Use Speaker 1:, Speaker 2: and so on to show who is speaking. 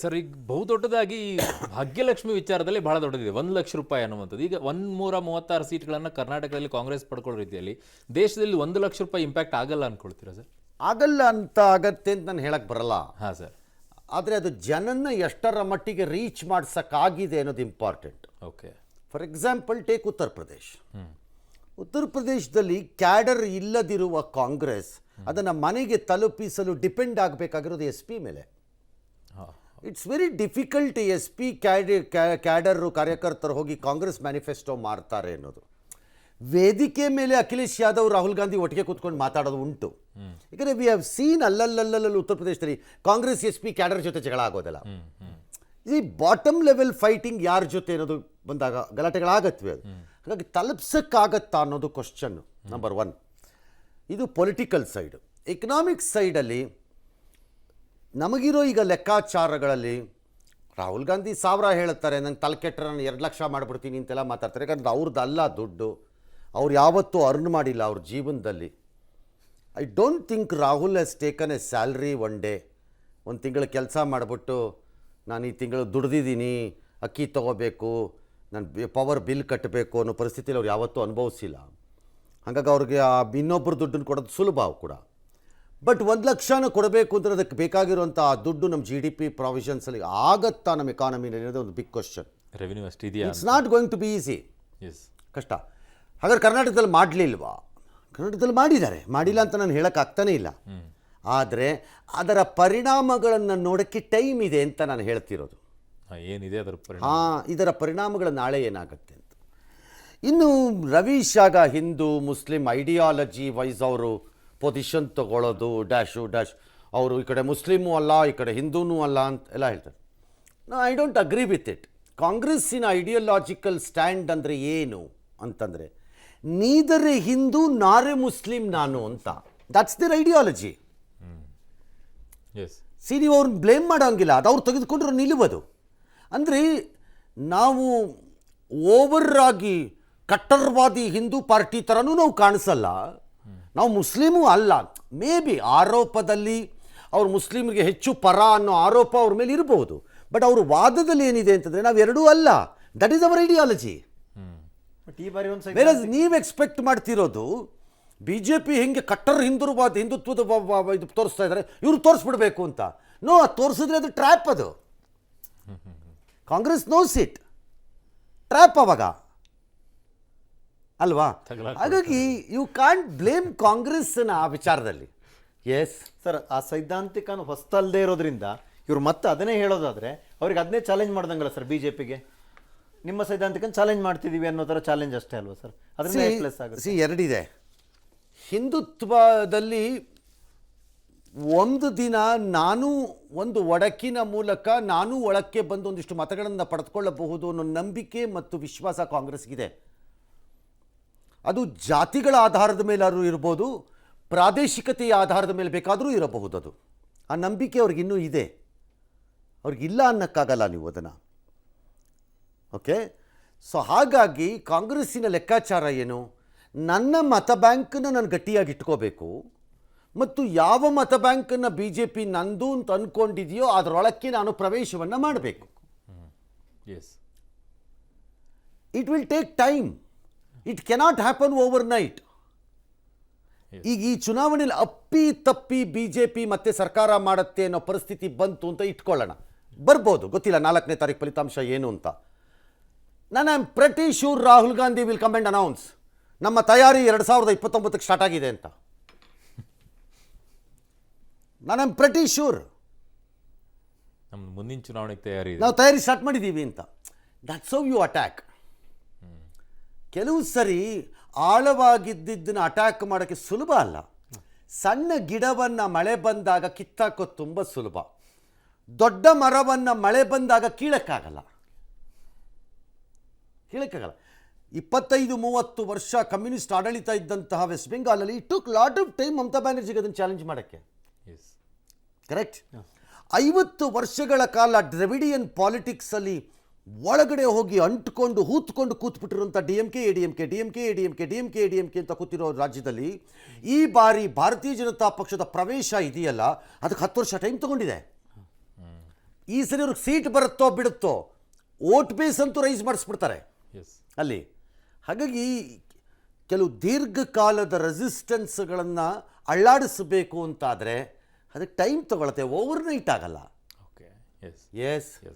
Speaker 1: Sir, ಈಗ ಬಹುದೊಡ್ಡದಾಗಿ ಭಾಗ್ಯಲಕ್ಷ್ಮಿ ವಿಚಾರದಲ್ಲಿ ಬಹಳ ದೊಡ್ಡದಿದೆ. 1,00,000 ರೂಪಾಯಿ ಅನ್ನುವಂಥದ್ದು. ಈಗ 136 ಸೀಟ್ಗಳನ್ನು ಕರ್ನಾಟಕದಲ್ಲಿ ಕಾಂಗ್ರೆಸ್ ಪಡ್ಕೊಳ್ಳೋ ರೀತಿಯಲ್ಲಿ ದೇಶದಲ್ಲಿ 1,00,000 ರೂಪಾಯಿ ಇಂಪ್ಯಾಕ್ಟ್ ಆಗಲ್ಲ ಅನ್ಕೊಳ್ತೀರಾ ಸರ್?
Speaker 2: ಆಗಲ್ಲ ಅಂತ ಆಗತ್ತೆ ಅಂತ ನಾನು ಹೇಳಕ್ಕೆ ಬರಲ್ಲ.
Speaker 1: ಹಾಂ ಸರ್.
Speaker 2: ಆದರೆ ಅದು ಜನನ ಎಷ್ಟರ ಮಟ್ಟಿಗೆ ರೀಚ್ ಮಾಡ್ಸೋಕ್ಕಾಗಿದೆ ಅನ್ನೋದು important.
Speaker 1: Okay.
Speaker 2: For example take Uttar Pradesh. ಉತ್ತರ ಪ್ರದೇಶದಲ್ಲಿ ಕ್ಯಾಡರ್ ಇಲ್ಲದಿರುವ ಕಾಂಗ್ರೆಸ್ ಅದನ್ನು ಮನೆಗೆ ತಲುಪಿಸಲು ಡಿಪೆಂಡ್ ಆಗಬೇಕಾಗಿರೋದು ಎಸ್ ಪಿ ಮೇಲೆ. It's very difficult S P ಕ್ಯಾಡರು ಕಾರ್ಯಕರ್ತರು ಹೋಗಿ ಕಾಂಗ್ರೆಸ್ ಮ್ಯಾನಿಫೆಸ್ಟೋ ಮಾಡ್ತಾರೆ ಅನ್ನೋದು. ವೇದಿಕೆ ಮೇಲೆ ಅಖಿಲೇಶ್ ಯಾದವ್ ರಾಹುಲ್ ಗಾಂಧಿ ಒಟ್ಟಿಗೆ ಕೂತ್ಕೊಂಡು ಮಾತಾಡೋದು ಉಂಟು. ಯಾಕಂದರೆ ವಿ ಹ್ಯಾವ್ ಸೀನ್ ಅಲ್ಲಲ್ಲಲ್ಲಲ್ಲಿ ಉತ್ತರ ಪ್ರದೇಶದಲ್ಲಿ ಕಾಂಗ್ರೆಸ್ ಎಸ್ ಪಿ ಕ್ಯಾಡರ್ ಜೊತೆ ಜಗಳ ಆಗೋದಲ್ಲ. ಈ ಬಾಟಮ್ ಲೆವೆಲ್ ಫೈಟಿಂಗ್ ಯಾರ ಜೊತೆ ಅನ್ನೋದು ಬಂದಾಗ ಗಲಾಟೆಗಳಾಗತ್ವೆ. ಅದು ಹಾಗಾಗಿ ತಲುಪ್ಸೋಕ್ಕಾಗತ್ತಾ ಅನ್ನೋದು ಕ್ವಶನ್ ನಂಬರ್ 1. ಇದು ಪೊಲಿಟಿಕಲ್ ಸೈಡು. ಎಕನಾಮಿಕ್ ಸೈಡಲ್ಲಿ ನಮಗಿರೋ ಈಗ ಲೆಕ್ಕಾಚಾರಗಳಲ್ಲಿ ರಾಹುಲ್ ಗಾಂಧಿ 1000 ಹೇಳುತ್ತಾರೆ, ನಂಗೆ ತಲೆ ಕೆಟ್ಟರೆ ನಾನು 2 ಲಕ್ಷ ಮಾಡಿಬಿಡ್ತೀನಿ ಅಂತೆಲ್ಲ ಮಾತಾಡ್ತಾರೆ. ಯಾಕಂದ್ರೆ ಅವ್ರದ್ದಲ್ಲ ದುಡ್ಡು, ಅವ್ರು ಯಾವತ್ತೂ ಅರ್ನ್ ಮಾಡಿಲ್ಲ ಅವ್ರ ಜೀವನದಲ್ಲಿ. I don't think Rahul has taken A salary one day. ಒಂದು ತಿಂಗಳು ಕೆಲಸ ಮಾಡಿಬಿಟ್ಟು ನಾನು ಈ ತಿಂಗಳು ದುಡ್ದಿದ್ದೀನಿ, ಅಕ್ಕಿ ತೊಗೋಬೇಕು, ನಾನು ಪವರ್ ಬಿಲ್ ಕಟ್ಟಬೇಕು ಅನ್ನೋ ಪರಿಸ್ಥಿತಿಯಲ್ಲಿ ಅವ್ರು ಯಾವತ್ತೂ ಅನುಭವಿಸಿಲ್ಲ. ಹಾಗಾಗಿ ಅವ್ರಿಗೆ ಇನ್ನೊಬ್ಬರು ದುಡ್ಡನ್ನು ಕೊಡೋದು ಸುಲಭ ಕೂಡ. ಬಟ್ 1,00,000 ಕೊಡಬೇಕು ಅಂದರೆ ಅದಕ್ಕೆ ಬೇಕಾಗಿರುವಂಥ ಆ ದುಡ್ಡು ನಮ್ಮ GDP ಪ್ರಾವಿಷನ್ಸಲ್ಲಿ ಆಗತ್ತಾ ನಮ್ಮ ಎಕಾನಮಿನಲ್ಲಿ ಅನ್ನೋದು ಒಂದು ಬಿಗ್ ಕ್ವಶನ್.
Speaker 1: ರೆವಿನ್ಯೂ ಅಷ್ಟಿದೆಯಾ?
Speaker 2: It's not going to be easy.
Speaker 1: Yes,
Speaker 2: ಕಷ್ಟ. ಹಾಗಾದ್ರೆ ಕರ್ನಾಟಕದಲ್ಲಿ ಮಾಡಲಿಲ್ವಾ? ಕರ್ನಾಟಕದಲ್ಲಿ ಮಾಡಿದ್ದಾರೆ, ಮಾಡಿಲ್ಲ ಅಂತ ನಾನು ಹೇಳೋಕ್ಕಾಗ್ತಾನೇ ಇಲ್ಲ. ಆದರೆ ಅದರ ಪರಿಣಾಮಗಳನ್ನು ನೋಡೋಕ್ಕೆ ಟೈಮ್ ಇದೆ ಅಂತ ನಾನು ಹೇಳ್ತಿರೋದು.
Speaker 1: ಏನಿದೆ ಅದರ ಪರಿಣಾಮ?
Speaker 2: ಇದರ ಪರಿಣಾಮಗಳು ನಾಳೆ ಏನಾಗುತ್ತೆ ಅಂತ. ಇನ್ನು ರವೀಶ್ ಆಗ ಹಿಂದೂ ಮುಸ್ಲಿಂ ಐಡಿಯಾಲಜಿ ವೈಸ್ ಅವರು ಪೊಸಿಷನ್ ತಗೊಳ್ಳೋದು ಡ್ಯಾಶು ಡ್ಯಾಶ್, ಅವರು ಈ ಕಡೆ ಮುಸ್ಲಿಮೂ ಅಲ್ಲ ಈ ಕಡೆ ಹಿಂದೂನೂ ಅಲ್ಲ ಅಂತ ಎಲ್ಲ ಹೇಳ್ತಾರೆ. I don't agree with it. ಕಾಂಗ್ರೆಸ್ಸಿನ ಐಡಿಯಾಲಜಿಕಲ್ ಸ್ಟ್ಯಾಂಡ್ ಅಂದರೆ ಏನು ಅಂತಂದರೆ ನೀದರೆ ಹಿಂದೂ ನಾರೆ ಮುಸ್ಲಿಂ ನಾನು ಅಂತ. That's their ideology. ನೀವು ಅವ್ರನ್ನ ಬ್ಲೇಮ್ ಮಾಡೋಂಗಿಲ್ಲ, ಅದು ಅವ್ರು ತೆಗೆದುಕೊಂಡ್ರೆ ನಿಲ್ಲುವುದು. ಅಂದರೆ ನಾವು ಓವರ್ ಆಗಿ ಕಟ್ಟರ್ವಾದಿ ಹಿಂದೂ ಪಾರ್ಟಿ ಥರನೂ ನಾವು ಕಾಣಿಸಲ್ಲ, ನಾವು ಮುಸ್ಲಿಮೂ ಅಲ್ಲ. ಮೇ ಬಿ ಆರೋಪದಲ್ಲಿ ಅವ್ರು ಮುಸ್ಲಿಮ್ರಿಗೆ ಹೆಚ್ಚು ಪರ ಅನ್ನೋ ಆರೋಪ ಅವ್ರ ಮೇಲೆ ಇರಬಹುದು. ಬಟ್ ಅವ್ರ ವಾದದಲ್ಲಿ ಏನಿದೆ ಅಂತಂದರೆ ನಾವು ಎರಡೂ ಅಲ್ಲ. That is our ideology. ಬೇರೆ ನೀವು ಎಕ್ಸ್ಪೆಕ್ಟ್ ಮಾಡ್ತಿರೋದು BJP ಹೆಂಗೆ ಕಟ್ಟರ್ ಹಿಂದುತ್ವದ ಇದು ತೋರಿಸ್ತಾ ಇದ್ದಾರೆ, ಇವರು ತೋರಿಸ್ಬಿಡ್ಬೇಕು ಅಂತ. ನೋ, ಅದು ತೋರಿಸಿದ್ರೆ ಅದು ಟ್ರ್ಯಾಪ್. ಅದು ಕಾಂಗ್ರೆಸ್ ನೋಸ್ ಇಟ್. ಟ್ರ್ಯಾಪ್ ಅವಾಗ ಅಲ್ವಾ? ಹಾಗಾಗಿ ಯು ಕಾಂಟ್ ಬ್ಲೇಮ್ ಕಾಂಗ್ರೆಸ್ನ ಆ ವಿಚಾರದಲ್ಲಿ. ಎಸ್
Speaker 3: ಸರ್, ಆ ಸೈದ್ಧಾಂತಿಕ ಹೊಸ್ತಲ್ಲದೆ ಇರೋದ್ರಿಂದ ಇವ್ರು ಮತ್ತೆ ಅದನ್ನೇ ಹೇಳೋದಾದರೆ ಅವ್ರಿಗೆ ಅದನ್ನೇ ಚಾಲೆಂಜ್ ಮಾಡ್ದಂಗಲ್ಲ ಸರ್. BJPಗೆ ನಿಮ್ಮ ಸೈದ್ಧಾಂತಿಕ ಚಾಲೆಂಜ್ ಮಾಡ್ತಿದ್ದೀವಿ ಅನ್ನೋ ಥರ ಚಾಲೆಂಜ್ ಅಷ್ಟೇ ಅಲ್ವಾ ಸರ್? ಅದನ್ನೇ ಪ್ಲಸ್ ಆಗುತ್ತೆ.
Speaker 2: ಎರಡಿದೆ. ಹಿಂದುತ್ವದಲ್ಲಿ ಒಂದು ದಿನ ನಾನು ಒಂದು ಒಡಕಿನ ಮೂಲಕ ನಾನು ಒಳಕ್ಕೆ ಬಂದು ಒಂದಿಷ್ಟು ಮತಗಳನ್ನು ಪಡೆದುಕೊಳ್ಳಬಹುದು ಅನ್ನೋ ನಂಬಿಕೆ ಮತ್ತು ವಿಶ್ವಾಸ ಕಾಂಗ್ರೆಸ್ಗಿದೆ. ಅದು ಜಾತಿಗಳ ಆಧಾರದ ಮೇಲಾದರೂ ಇರ್ಬೋದು, ಪ್ರಾದೇಶಿಕತೆಯ ಆಧಾರದ ಮೇಲೆ ಬೇಕಾದರೂ ಇರಬಹುದು. ಅದು ಆ ನಂಬಿಕೆ ಅವ್ರಿಗಿನ್ನೂ ಇದೆ, ಅವ್ರಿಗಿಲ್ಲ ಅನ್ನೋಕ್ಕಾಗಲ್ಲ ನೀವು ಅದನ್ನು. ಓಕೆ. ಸೊ ಹಾಗಾಗಿ ಕಾಂಗ್ರೆಸ್ಸಿನ ಲೆಕ್ಕಾಚಾರ ಏನು? ನನ್ನ ಮತ ಬ್ಯಾಂಕನ್ನು ನಾನು ಗಟ್ಟಿಯಾಗಿ ಇಟ್ಕೋಬೇಕು ಮತ್ತು ಯಾವ ಮತ ಬ್ಯಾಂಕನ್ನು BJP ನಂದು ಅಂತ ಅಂದ್ಕೊಂಡಿದೆಯೋ ಅದರೊಳಕ್ಕೆ ನಾನು ಪ್ರವೇಶವನ್ನು ಮಾಡಬೇಕು. It will take time. It cannot happen over night. ಈಗ ಈ ಚುನಾವಣೆಯಲ್ಲಿ ಅಪ್ಪಿ ತಪ್ಪಿ BJP ಮತ್ತೆ ಸರ್ಕಾರ ಮಾಡುತ್ತೆ ಅನ್ನೋ ಪರಿಸ್ಥಿತಿ ಬಂತು ಅಂತ ಇಟ್ಕೊಳ್ಳೋಣ. ಬರ್ಬೋದು, ಗೊತ್ತಿಲ್ಲ 4ನೇ ತಾರೀಕು ಫಲಿತಾಂಶ ಏನು ಅಂತ. ನಾನು I am pretty sure Rahul Gandhi will come and announce ನಮ್ಮ ತಯಾರಿ 2029ಕ್ಕೆ ಸ್ಟಾರ್ಟ್ ಆಗಿದೆ ಅಂತ. ನಾನು ಐ ಆಮ್ ಪ್ರೆಟಿ ಶೂರ್
Speaker 1: ನಮ್ಮ ಮುಂದಿನ ಚುನಾವಣೆಗೆ ತಯಾರಿ,
Speaker 2: ನಾವು ತಯಾರಿ ಸ್ಟಾರ್ಟ್ ಮಾಡಿದ್ದೀವಿ ಅಂತ. That's how you attack. ಕೆಲವು ಸರಿ ಆಳವಾಗಿದ್ದನ್ನು ಅಟ್ಯಾಕ್ ಮಾಡೋಕ್ಕೆ ಸುಲಭ ಅಲ್ಲ. ಸಣ್ಣ ಗಿಡವನ್ನು ಮಳೆ ಬಂದಾಗ ಕಿತ್ತಾಕೋದು ತುಂಬ ಸುಲಭ. ದೊಡ್ಡ ಮರವನ್ನು ಮಳೆ ಬಂದಾಗ ಕೀಳಕ್ಕಾಗಲ್ಲ. 25-30 ವರ್ಷ ಕಮ್ಯುನಿಸ್ಟ್ ಆಡಳಿತ ಇದ್ದಂತಹ ವೆಸ್ಟ್ ಬೆಂಗಾಲಲ್ಲಿ it took lot of time Mamata ಬ್ಯಾನರ್ಜಿಗೆ ಅದನ್ನು ಚಾಲೆಂಜ್ ಮಾಡೋಕ್ಕೆ. ಕರೆಕ್ಟ್. 50 ವರ್ಷಗಳ ಕಾಲ ದ್ರವಿಡಿಯನ್ ಪಾಲಿಟಿಕ್ಸಲ್ಲಿ ಒಳಗಡೆ ಹೋಗಿ ಅಂಟ್ಕೊಂಡು ಹೂತ್ಕೊಂಡು ಕೂತ್ಬಿಟ್ಟಿರುವಂಥ DMK ADMK ಅಂತ ಕೂತಿರೋ ರಾಜ್ಯದಲ್ಲಿ ಈ ಬಾರಿ ಭಾರತೀಯ ಜನತಾ ಪಕ್ಷದ ಪ್ರವೇಶ ಇದೆಯಲ್ಲ, ಅದಕ್ಕೆ 10 ವರ್ಷ ಟೈಮ್ ತಗೊಂಡಿದೆ. ಈ ಸರಿ ಅವ್ರಿಗೆ ಸೀಟ್ ಬರುತ್ತೋ ಬಿಡುತ್ತೋ ವೋಟ್ ಬೇಸ್ ಅಂತೂ ರೈಸ್ ಮಾಡಿಸ್ಬಿಡ್ತಾರೆ
Speaker 1: ಎಸ್
Speaker 2: ಅಲ್ಲಿ. ಹಾಗಾಗಿ ಕೆಲವು ದೀರ್ಘಕಾಲದ ರೆಸಿಸ್ಟೆನ್ಸ್ಗಳನ್ನು ಅಳ್ಳಾಡಿಸಬೇಕು ಅಂತಾದರೆ ಅದಕ್ಕೆ ಟೈಮ್ ತೊಗೊಳತ್ತೆ, ಓವರ್ನೈಟ್ ಆಗಲ್ಲ.
Speaker 1: Okay yes
Speaker 2: yes
Speaker 1: S